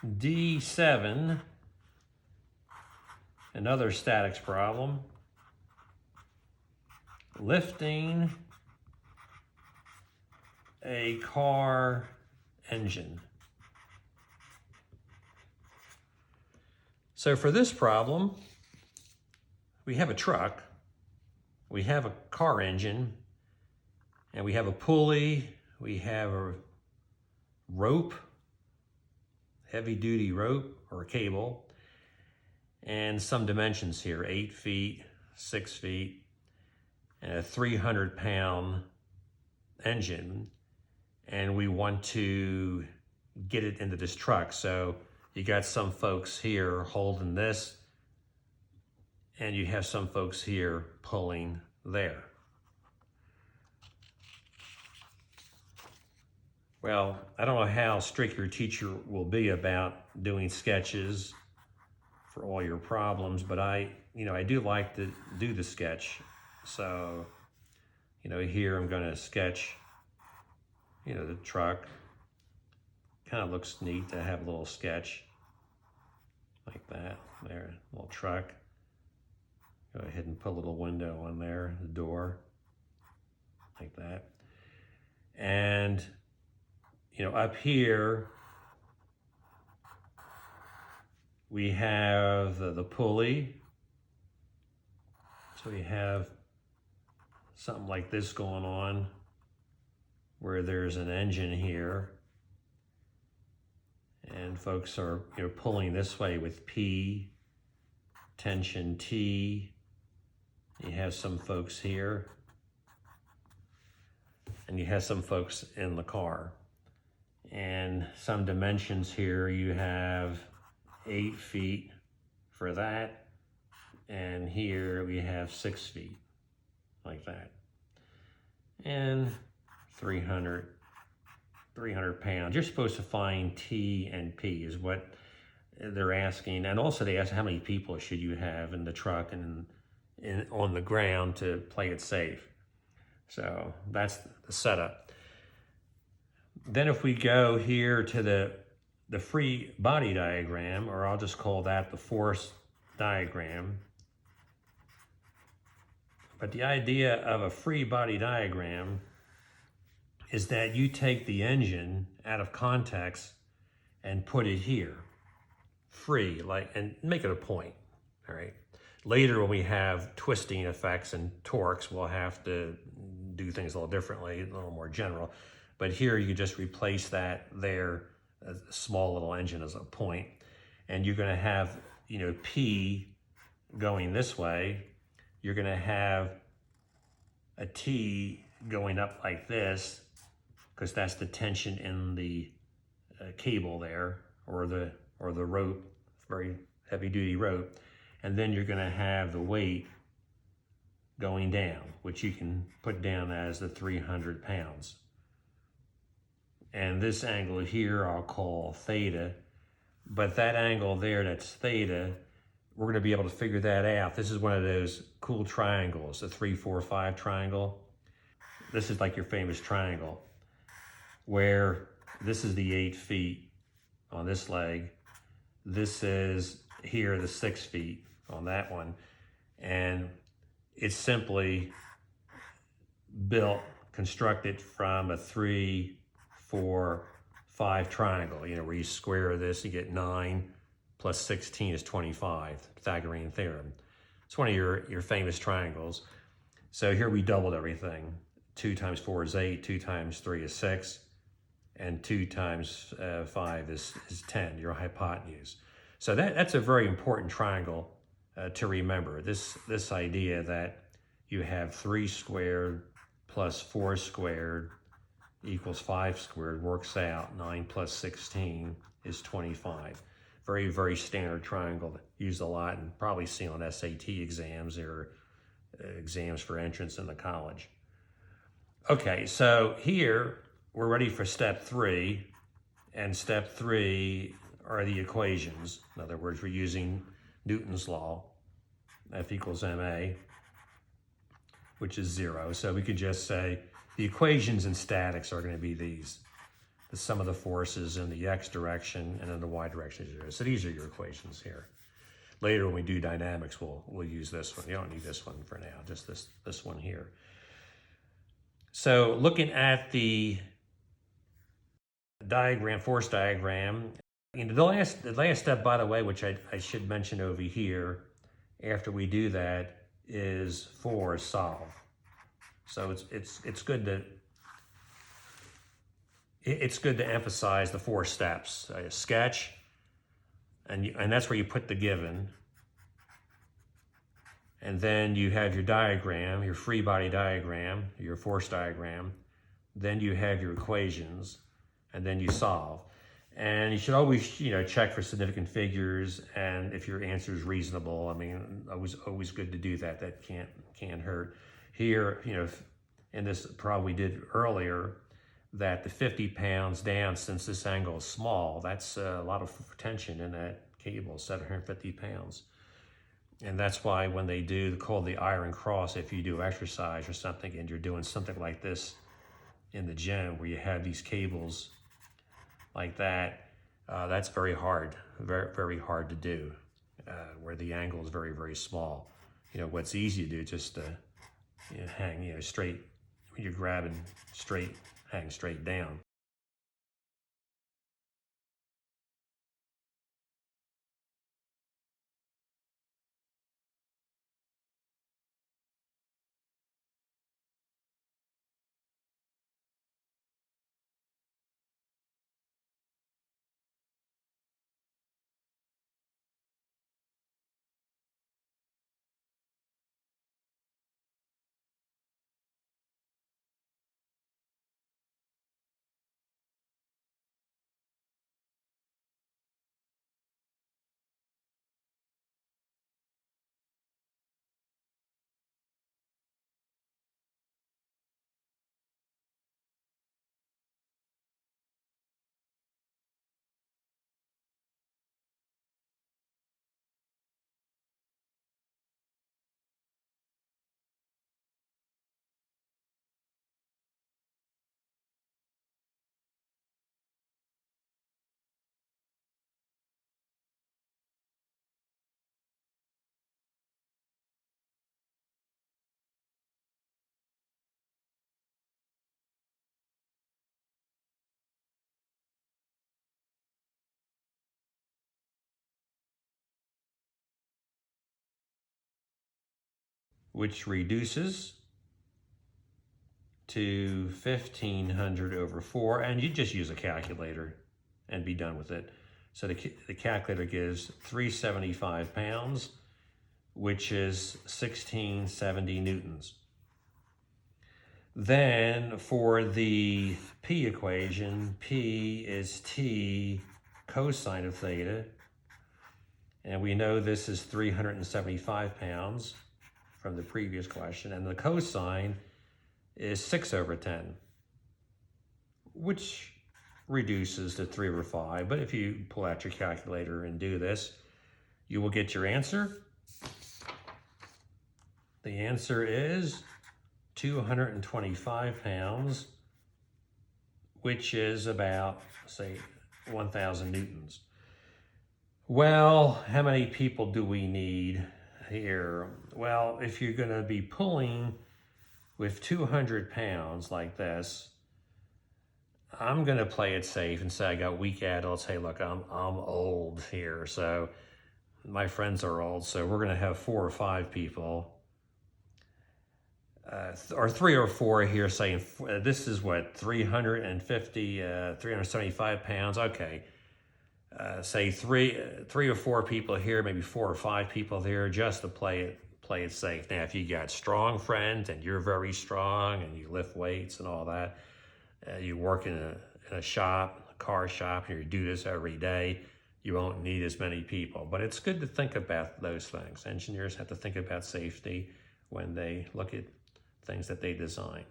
D7, another statics problem. Lifting a car engine. So for this problem, we have a truck, we have a car engine, and we have a pulley, we have a rope, heavy-duty rope or a cable, and some dimensions here, 8 feet, 6 feet, and a 300-pound engine, and we want to get it into this truck. So you got some folks here holding this, and you have some folks here pulling there. Well, I don't know how strict your teacher will be about doing sketches for all your problems, but I do like to do the sketch. So, here I'm going to sketch, the truck. Kind of looks neat to have a little sketch like that. There, little truck. Go ahead and put a little window on there, the door, like that. And, up here, we have the pulley. So we have something like this going on, where there's an engine here. And folks are pulling this way with P, tension T. You have some folks here, and you have some folks in the car. And some dimensions here, you have 8 feet for that, and here we have 6 feet, like that. And 300 pounds. You're supposed to find T and P is what they're asking. And also they ask how many people should you have in the truck and on the ground to play it safe. So that's the setup. Then if we go here to the free body diagram, or I'll just call that the force diagram. But the idea of a free body diagram is that you take the engine out of context and put it here, free, and make it a point, all right? Later when we have twisting effects and torques, we'll have to do things a little differently, a little more general. But here you just replace that there, a small little engine as a point, and you're gonna have, P going this way. You're gonna have a T going up like this, because that's the tension in the cable there, or the rope, very heavy duty rope. And then you're gonna have the weight going down, which you can put down as the 300 pounds. And this angle here I'll call theta, but that angle there, that's theta, we're gonna be able to figure that out. This is one of those cool triangles, the 3, 4, 5 triangle. This is like your famous triangle, where this is the 8 feet on this leg. This is here the 6 feet on that one. And it's simply constructed from a 3, 4, 5 triangle, where you square this, you get 9 plus 16 is 25, Pythagorean Theorem. It's one of your famous triangles. So here we doubled everything. 2 times 4 is 8, 2 times 3 is 6, and 2 times 5 is 10, your hypotenuse. So that's a very important triangle to remember. This idea that you have 3 squared plus 4 squared equals 5 squared works out. 9 plus 16 is 25. Very, very standard triangle used a lot and probably seen on SAT exams or exams for entrance in the college. Okay, so here we're ready for step 3, and step 3 are the equations. In other words, we're using Newton's law, F equals ma, which is 0. So we could just say the equations in statics are going to be these. the sum of the forces in the x direction and in the y direction is 0. So these are your equations here. Later when we do dynamics, we'll use this one. You don't need this one for now, just this one here. So looking at the diagram, force diagram, the last step, by the way, which I should mention over here, after we do that, is for solve. So it's good to emphasize the 4 steps. Sketch, and that's where you put the given. And then you have your diagram, your free body diagram, your force diagram. Then you have your equations, and then you solve. And you should always, check for significant figures, and if your answer is reasonable. I mean, always good to do that. That can't hurt. Here, in this problem we did earlier, that the 50 pounds down, since this angle is small, that's a lot of tension in that cable, 750 pounds. And that's why when they call the iron cross, if you do exercise or something and you're doing something like this in the gym where you have these cables like that, that's very hard, very, very hard to do, where the angle is very, very small. What's easy to do, just to hang, straight, when you're grabbing straight, hang straight down. Which reduces to 1,500 over 4, and you just use a calculator and be done with it. So the calculator gives 375 pounds, which is 1670 newtons. Then for the P equation, P is T cosine of theta, and we know this is 375 pounds from the previous question, and the cosine is 6 over 10, which reduces to 3 over 5. But if you pull out your calculator and do this, you will get your answer. The answer is 225 pounds, which is about, say, 1,000 newtons. Well, how many people do we need here? Well, if you're going to be pulling with 200 pounds like this, I'm going to play it safe and say I got weak adults. Hey, look, I'm old here, so my friends are old, so we're going to have 4 or 5 people, or 3 or 4 here saying this is what, 375 pounds. Okay. Say three or 4 people here, maybe 4 or 5 people there, just to play it safe. Now, if you got strong friends and you're very strong and you lift weights and all that, you work in a shop, a car shop, and you do this every day, you won't need as many people. But it's good to think about those things. Engineers have to think about safety when they look at things that they design.